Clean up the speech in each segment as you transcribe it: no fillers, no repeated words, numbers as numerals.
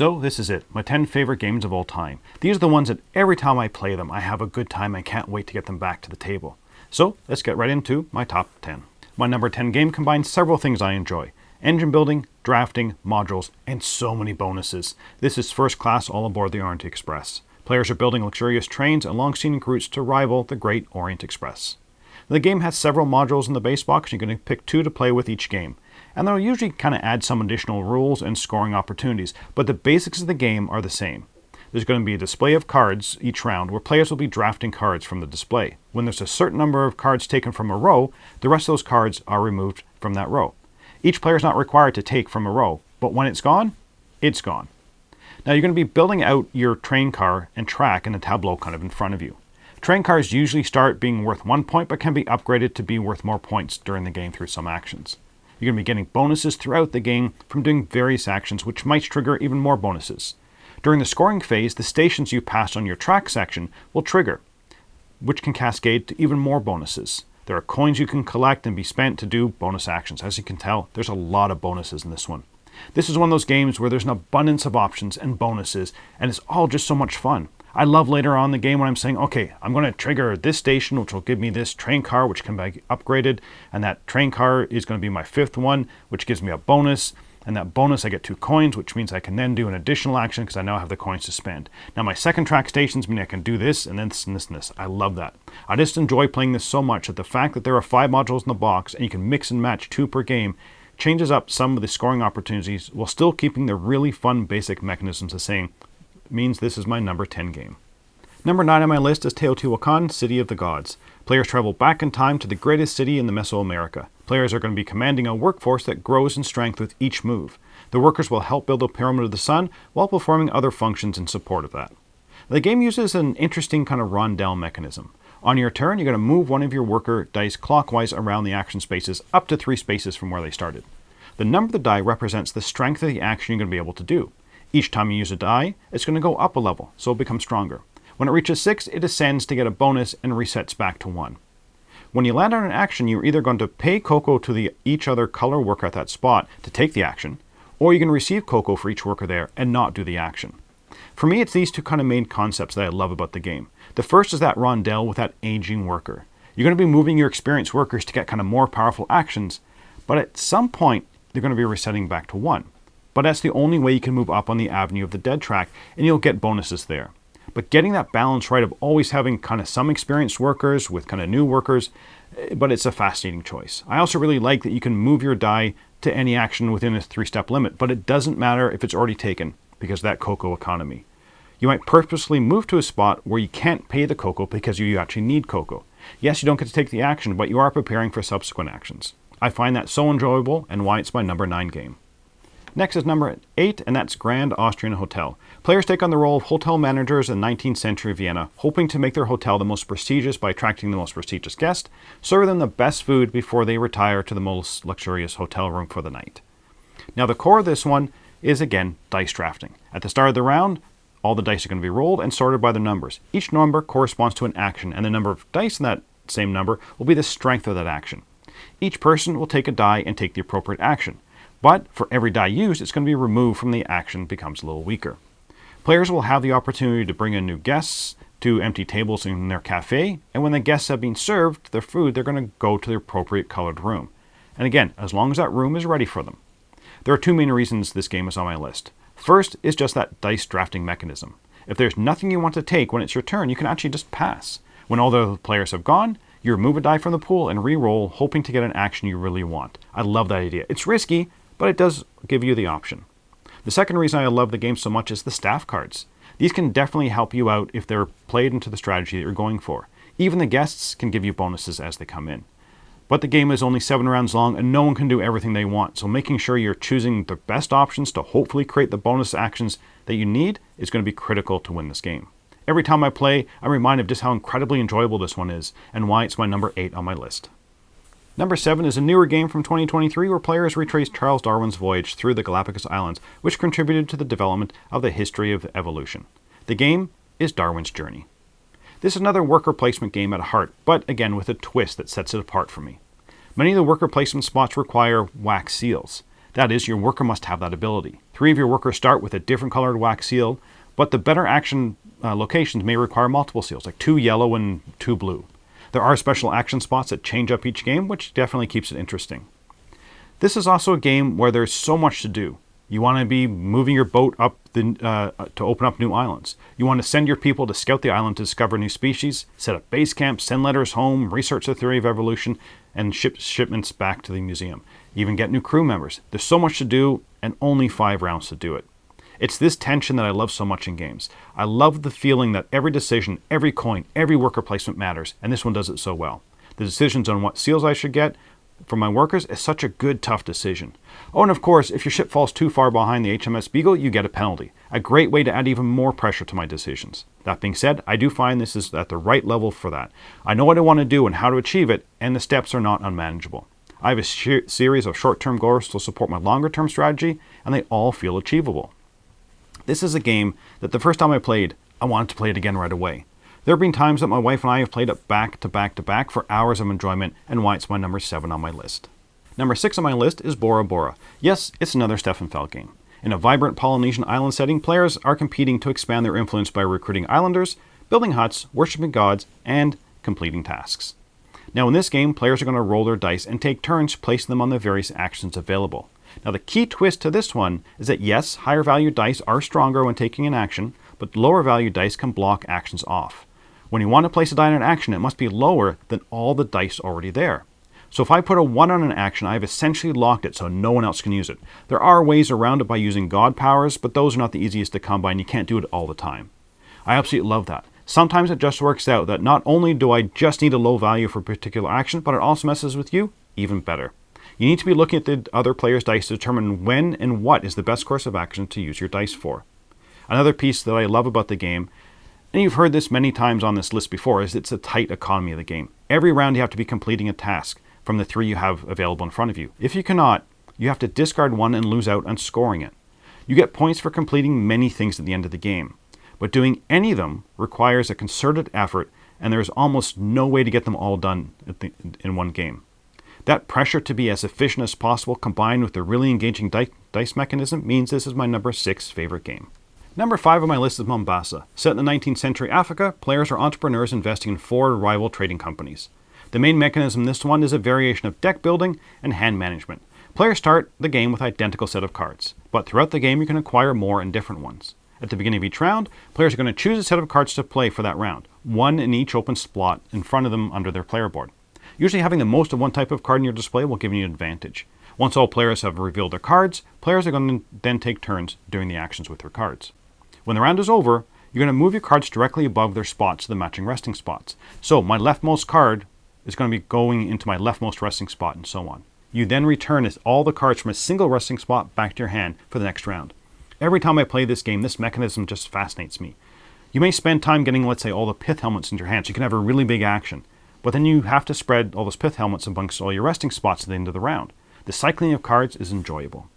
So this is it, my 10 favorite games of all time. These are the ones that every time I play them, I have a good time and can't wait to get them back to the table. So let's get right into my top 10. My number 10 game combines several things I enjoy. Engine building, drafting, modules, and so many bonuses. This is first class all aboard the Orient Express. Players are building luxurious trains along scenic routes to rival the Great Orient Express. The game has several modules in the base box. You're going to pick 2 to play with each game. And they'll usually kind of add some additional rules and scoring opportunities, but the basics of the game are the same. There's going to be a display of cards each round where players will be drafting cards from the display. When there's a certain number of cards taken from a row, the rest of those cards are removed from that row. Each player is not required to take from a row, but when it's gone, it's gone. Now you're going to be building out your train car and track in a tableau kind of in front of you. Train cars usually start being worth 1 point, but can be upgraded to be worth more points during the game through some actions. You're going to be getting bonuses throughout the game from doing various actions, which might trigger even more bonuses. During the scoring phase, the stations you pass on your track section will trigger, which can cascade to even more bonuses. There are coins you can collect and be spent to do bonus actions. As you can tell, there's a lot of bonuses in this one. This is one of those games where there's an abundance of options and bonuses, and it's all just so much fun. I love later on in the game when I'm saying, okay, I'm going to trigger this station, which will give me this train car, which can be upgraded, and that train car is going to be my 5th one, which gives me a bonus, and that bonus I get 2 coins, which means I can then do an additional action because I now have the coins to spend. Now my second track stations mean I can do this, and this, and this, and this. I love that. I just enjoy playing this so much that the fact that there are 5 modules in the box, and you can mix and match 2 per game, changes up some of the scoring opportunities while still keeping the really fun basic mechanisms the same. Means this is my number 10 game. Number 9 on my list is Teotihuacan, City of the Gods. Players travel back in time to the greatest city in the Mesoamerica. Players are going to be commanding a workforce that grows in strength with each move. The workers will help build the Pyramid of the Sun while performing other functions in support of that. The game uses an interesting kind of rondel mechanism. On your turn, you're going to move one of your worker dice clockwise around the action spaces up to 3 spaces from where they started. The number of the die represents the strength of the action you're going to be able to do. Each time you use a die, it's going to go up a level, so it becomes stronger. When it reaches 6, it ascends to get a bonus and resets back to 1. When you land on an action, you're either going to pay cocoa to each other color worker at that spot to take the action, or you can receive cocoa for each worker there and not do the action. For me, it's these 2 kind of main concepts that I love about the game. The first is that rondel with that aging worker. You're going to be moving your experienced workers to get kind of more powerful actions, but at some point, they're going to be resetting back to 1. But that's the only way you can move up on the avenue of the dead track, and you'll get bonuses there. But getting that balance right of always having kind of some experienced workers with kind of new workers, but it's a fascinating choice. I also really like that you can move your die to any action within a 3-step limit, but it doesn't matter if it's already taken because of that cocoa economy. You might purposely move to a spot where you can't pay the cocoa because you actually need cocoa. Yes, you don't get to take the action, but you are preparing for subsequent actions. I find that so enjoyable and why it's my number 9 game. Next is number 8, and that's Grand Austrian Hotel. Players take on the role of hotel managers in 19th century Vienna, hoping to make their hotel the most prestigious by attracting the most prestigious guest, serve them the best food before they retire to the most luxurious hotel room for the night. Now the core of this one is again dice drafting. At the start of the round, all the dice are going to be rolled and sorted by their numbers. Each number corresponds to an action, and the number of dice in that same number will be the strength of that action. Each person will take a die and take the appropriate action. But for every die used, it's going to be removed from the action becomes a little weaker. Players will have the opportunity to bring in new guests to empty tables in their cafe, and when the guests have been served their food, they're going to go to the appropriate colored room. And again, as long as that room is ready for them. There are 2 main reasons this game is on my list. First is just that dice drafting mechanism. If there's nothing you want to take when it's your turn, you can actually just pass. When all the players have gone, you remove a die from the pool and re-roll, hoping to get an action you really want. I love that idea. It's risky, but it does give you the option. The second reason I love the game so much is the staff cards. These can definitely help you out if they're played into the strategy that you're going for. Even the guests can give you bonuses as they come in. But the game is only 7 rounds long and no one can do everything they want, so making sure you're choosing the best options to hopefully create the bonus actions that you need is going to be critical to win this game. Every time I play, I'm reminded of just how incredibly enjoyable this one is and why it's my number 8 on my list. Number 7 is a newer game from 2023 where players retrace Charles Darwin's voyage through the Galapagos Islands, which contributed to the development of the history of evolution. The game is Darwin's Journey. This is another worker placement game at heart, but again with a twist that sets it apart for me. Many of the worker placement spots require wax seals. That is, your worker must have that ability. 3 of your workers start with a different colored wax seal, but the better action locations may require multiple seals, like 2 yellow and 2 blue. There are special action spots that change up each game, which definitely keeps it interesting. This is also a game where there's so much to do. You want to be moving your boat up to open up new islands. You want to send your people to scout the island to discover new species, set up base camps, send letters home, research the theory of evolution, and ship shipments back to the museum. Even get new crew members. There's so much to do and only 5 rounds to do it. It's this tension that I love so much in games. I love the feeling that every decision, every coin, every worker placement matters, and this one does it so well. The decisions on what seals I should get for my workers is such a good, tough decision. Oh, and of course, if your ship falls too far behind the HMS Beagle, you get a penalty. A great way to add even more pressure to my decisions. That being said, I do find this is at the right level for that. I know what I want to do and how to achieve it, and the steps are not unmanageable. I have a series of short-term goals to support my longer-term strategy, and they all feel achievable. This is a game that the first time I played, I wanted to play it again right away. There have been times that my wife and I have played it back to back to back for hours of enjoyment, and why it's my number 7 on my list. Number 6 on my list is Bora Bora. Yes, it's another Steffenfeld game. In a vibrant Polynesian island setting, players are competing to expand their influence by recruiting islanders, building huts, worshipping gods, and completing tasks. Now in this game, players are going to roll their dice and take turns placing them on the various actions available. Now the key twist to this one is that yes, higher value dice are stronger when taking an action, but lower value dice can block actions off. When you want to place a die on an action, it must be lower than all the dice already there. So if I put a 1 on an action, I've essentially locked it so no one else can use it. There are ways around it by using god powers, but those are not the easiest to come by and you can't do it all the time. I absolutely love that. Sometimes it just works out that not only do I just need a low value for a particular action, but it also messes with you even better. You need to be looking at the other player's dice to determine when and what is the best course of action to use your dice for. Another piece that I love about the game, and you've heard this many times on this list before, is it's a tight economy of the game. Every round you have to be completing a task from the 3 you have available in front of you. If you cannot, you have to discard 1 and lose out on scoring it. You get points for completing many things at the end of the game, but doing any of them requires a concerted effort, and there is almost no way to get them all done in one game. That pressure to be as efficient as possible combined with the really engaging dice mechanism means this is my number 6 favorite game. Number 5 on my list is Mombasa. Set in the 19th century Africa, players are entrepreneurs investing in 4 rival trading companies. The main mechanism in this one is a variation of deck building and hand management. Players start the game with an identical set of cards, but throughout the game you can acquire more and different ones. At the beginning of each round, players are going to choose a set of cards to play for that round, 1 in each open slot in front of them under their player board. Usually having the most of one type of card in your display will give you an advantage. Once all players have revealed their cards, players are going to then take turns doing the actions with their cards. When the round is over, you're going to move your cards directly above their spots to the matching resting spots. So my leftmost card is going to be going into my leftmost resting spot and so on. You then return all the cards from a single resting spot back to your hand for the next round. Every time I play this game, this mechanism just fascinates me. You may spend time getting, let's say, all the pith helmets in your hand so you can have a really big action, but then you have to spread all those pith helmets amongst all your resting spots at the end of the round. The cycling of cards is enjoyable.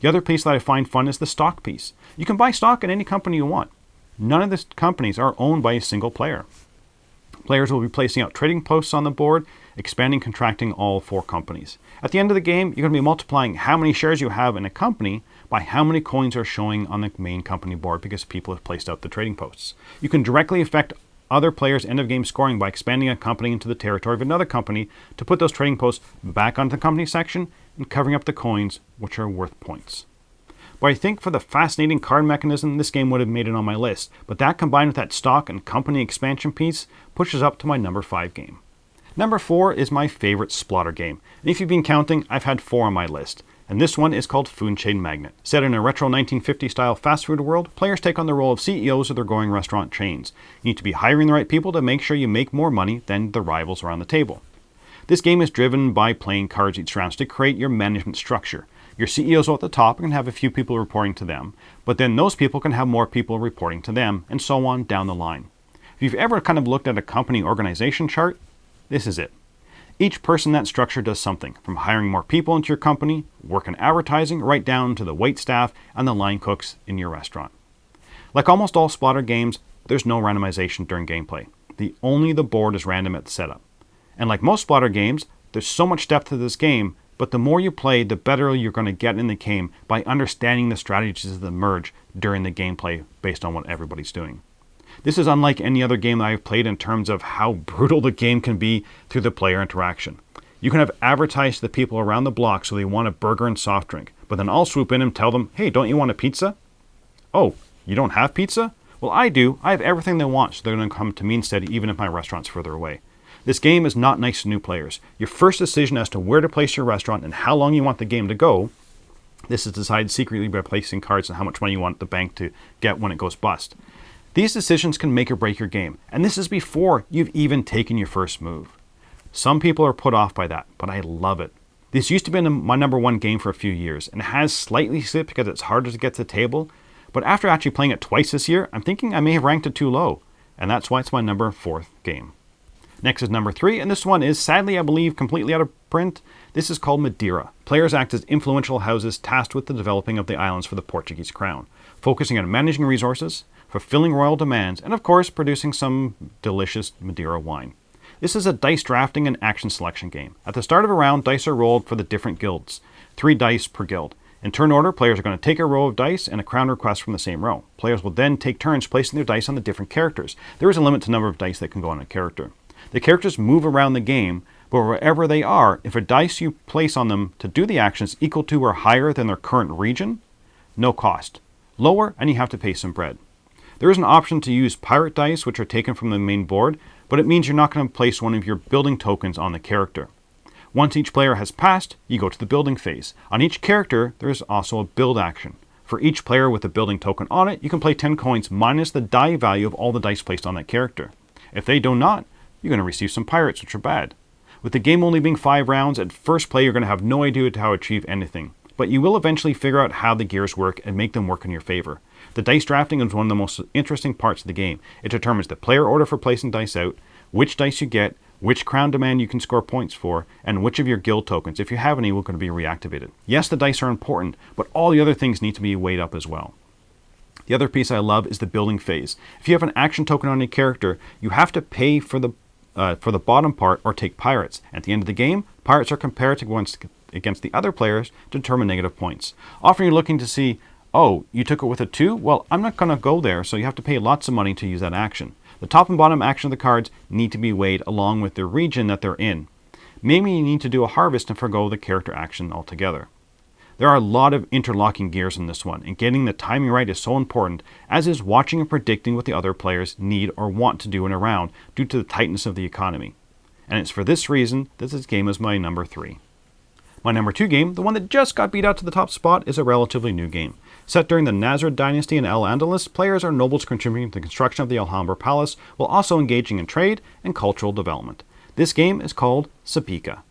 The other piece that I find fun is the stock piece. You can buy stock in any company you want. None of the companies are owned by a single player. Players will be placing out trading posts on the board, expanding, contracting all 4 companies. At the end of the game, you're going to be multiplying how many shares you have in a company by how many coins are showing on the main company board because people have placed out the trading posts. You can directly affect other players' end of game scoring by expanding a company into the territory of another company to put those trading posts back onto the company section and covering up the coins which are worth points. But I think for the fascinating card mechanism, this game would have made it on my list, but that combined with that stock and company expansion piece pushes up to my number 5 game. Number 4 is my favorite Splotter game, and if you've been counting, I've had 4 on my list, and this one is called Food Chain Magnate. Set in a retro 1950 style fast food world, players take on the role of CEOs of their growing restaurant chains. You need to be hiring the right people to make sure you make more money than the rivals around the table. This game is driven by playing cards each round to create your management structure. Your CEOs are at the top and can have a few people reporting to them, but then those people can have more people reporting to them, and so on down the line. If you've ever kind of looked at a company organization chart, this is it. Each person in that structure does something, from hiring more people into your company, work in advertising, right down to the wait staff and the line cooks in your restaurant. Like almost all Splotter games, there's no randomization during gameplay. Only the board is random at the setup. And like most Splotter games, there's so much depth to this game, but the more you play, the better you're going to get in the game by understanding the strategies that emerge during the gameplay based on what everybody's doing. This is unlike any other game that I've played in terms of how brutal the game can be through the player interaction. You can have advertised to the people around the block so they want a burger and soft drink, but then I'll swoop in and tell them, hey, don't you want a pizza? Oh, you don't have pizza? Well, I do. I have everything they want, so they're going to come to me instead, even if my restaurant's further away. This game is not nice to new players. Your first decision as to where to place your restaurant and how long you want the game to go, this is decided secretly by placing cards on how much money you want the bank to get when it goes bust. These decisions can make or break your game, and this is before you've even taken your first move. Some people are put off by that, but I love it. This used to be my number one game for a few years, and it has slightly slipped because it's harder to get to the table, but after actually playing it twice this year, I'm thinking I may have ranked it too low, and that's why it's my number 4th game. Next is number 3, and this one is, sadly, I believe, completely out of print. This is called Madeira. Players act as influential houses tasked with the developing of the islands for the Portuguese crown, focusing on managing resources, fulfilling royal demands, and of course, producing some delicious Madeira wine. This is a dice drafting and action selection game. At the start of a round, dice are rolled for the different guilds, 3 dice per guild. In turn order, players are going to take a row of dice and a crown request from the same row. Players will then take turns placing their dice on the different characters. There is a limit to the number of dice that can go on a character. The characters move around the game, but wherever they are, if a dice you place on them to do the action is equal to or higher than their current region, no cost. Lower, and you have to pay some bread. There is an option to use pirate dice, which are taken from the main board, but it means you're not going to place one of your building tokens on the character. Once each player has passed, you go to the building phase. On each character, there is also a build action. For each player with a building token on it, you can play 10 coins minus the die value of all the dice placed on that character. If they do not, you're going to receive some pirates, which are bad. With the game only being 5 rounds, at first play you're going to have no idea how to achieve anything. But you will eventually figure out how the gears work and make them work in your favor. The dice drafting is one of the most interesting parts of the game. It determines the player order for placing dice out, which dice you get, which crown demand you can score points for, and which of your guild tokens, if you have any, will going to be reactivated. Yes, the dice are important, but all the other things need to be weighed up as well. The other piece I love is the building phase. If you have an action token on your character, you have to pay for the bottom part or take pirates. At the end of the game, pirates are compared against the other players to determine negative points. Often you're looking to see, oh, you took it with a 2? Well, I'm not going to go there, so you have to pay lots of money to use that action. The top and bottom action of the cards need to be weighed along with the region that they're in. Maybe you need to do a harvest and forgo the character action altogether. There are a lot of interlocking gears in this one, and getting the timing right is so important, as is watching and predicting what the other players need or want to do in a round due to the tightness of the economy. And it's for this reason that this game is my number 3. My number 2 game, the one that just got beat out to the top spot, is a relatively new game. Set during the Nasrid dynasty in Al-Andalus, players are nobles contributing to the construction of the Alhambra Palace while also engaging in trade and cultural development. This game is called Sapeka.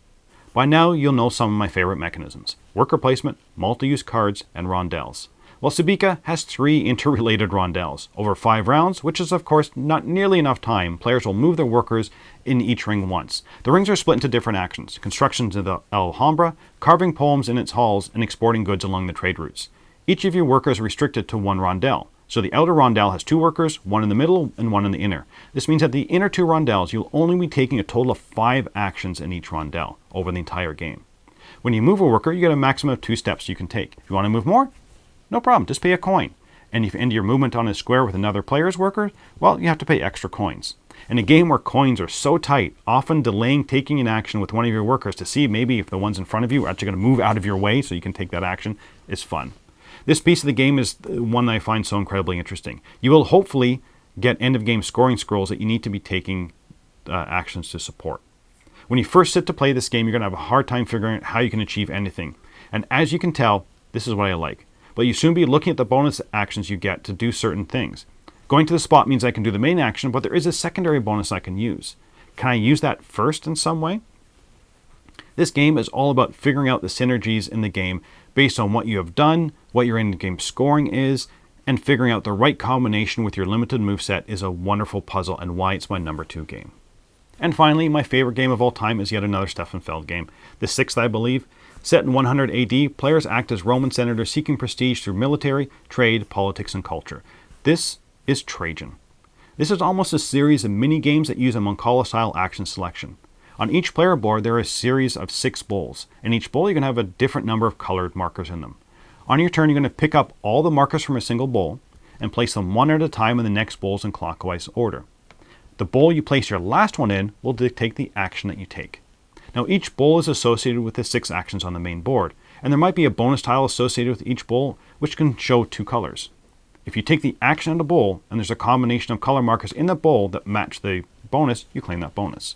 By now, you'll know some of my favorite mechanisms: worker placement, multi-use cards, and rondelles. Well, Sapeka has 3 interrelated rondelles. Over 5 rounds, which is of course not nearly enough time, players will move their workers in each ring once. The rings are split into different actions: constructions of the Alhambra, carving poems in its halls, and exporting goods along the trade routes. Each of your workers is restricted to 1 rondelle. So the outer rondelle has 2 workers, 1 in the middle and 1 in the inner. This means that the inner 2 rondelles, you'll only be taking a total of 5 actions in each rondelle over the entire game. When you move a worker, you get a maximum of 2 steps you can take. If you want to move more, no problem, just pay a coin. And if you end your movement on a square with another player's worker, well, you have to pay extra coins. In a game where coins are so tight, often delaying taking an action with one of your workers to see maybe if the ones in front of you are actually going to move out of your way so you can take that action is fun. This piece of the game is one that I find so incredibly interesting. You will hopefully get end-of-game scoring scrolls that you need to be taking actions to support. When you first sit to play this game, you're going to have a hard time figuring out how you can achieve anything. And as you can tell, this is what I like. But you soon be looking at the bonus actions you get to do certain things. Going to the spot means I can do the main action, but there is a secondary bonus I can use. Can I use that first in some way? This game is all about figuring out the synergies in the game based on what you have done, what your end-game scoring is, and figuring out the right combination with your limited moveset is a wonderful puzzle and why it's my number 2 game. And finally, my favorite game of all time is yet another Stefan Feld game, the 6th I believe. Set in 100 AD, players act as Roman senators seeking prestige through military, trade, politics, and culture. This is Trajan. This is almost a series of mini-games that use a Mancala-style action selection. On each player board, there are a series of 6 bowls. In each bowl, you can have a different number of colored markers in them. On your turn, you're going to pick up all the markers from a single bowl and place them one at a time in the next bowls in clockwise order. The bowl you place your last one in will dictate the action that you take. Now, each bowl is associated with the 6 actions on the main board, and there might be a bonus tile associated with each bowl, which can show 2 colors. If you take the action in a bowl and there's a combination of color markers in the bowl that match the bonus, you claim that bonus.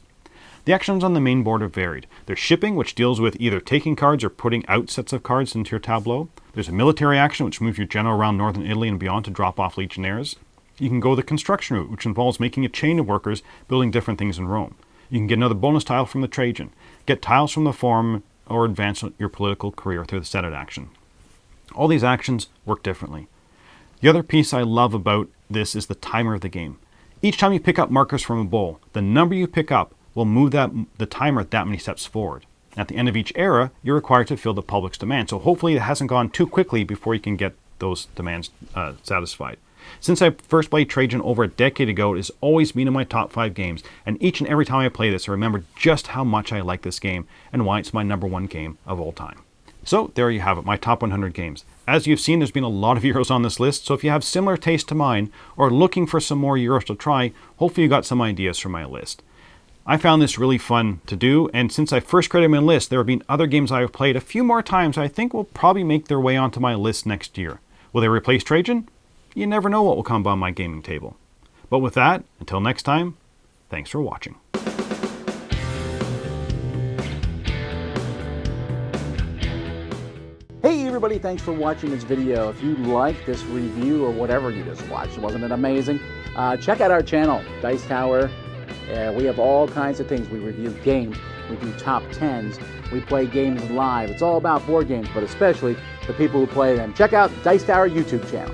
The actions on the main board are varied. There's shipping, which deals with either taking cards or putting out sets of cards into your tableau. There's a military action, which moves your general around northern Italy and beyond to drop off legionnaires. You can go the construction route, which involves making a chain of workers building different things in Rome. You can get another bonus tile from the Trajan, get tiles from the Forum, or advance your political career through the Senate action. All these actions work differently. The other piece I love about this is the timer of the game. Each time you pick up markers from a bowl, the number you pick up will move the timer that many steps forward. At the end of each era, you're required to fill the public's demand, so hopefully it hasn't gone too quickly before you can get those demands satisfied. Since I first played Trajan over a decade ago, it has always been in my top 5 games, and each and every time I play this, I remember just how much I like this game and why it's my number 1 game of all time. So there you have it, my top 100 games. As you've seen, there's been a lot of Euros on this list, so if you have similar taste to mine or looking for some more Euros to try, hopefully you got some ideas from my list. I found this really fun to do, and since I first created my list, there have been other games I have played a few more times I think will probably make their way onto my list next year. Will they replace Trajan? You never know what will come on my gaming table. But with that, until next time, thanks for watching. Hey everybody, thanks for watching this video. If you like this review or whatever you just watched, wasn't it amazing? Check out our channel, Dice Tower. We have all kinds of things. We review games, we do top 10s, we play games live. It's all about board games, but especially the people who play them. Check out Dice Tower YouTube channel.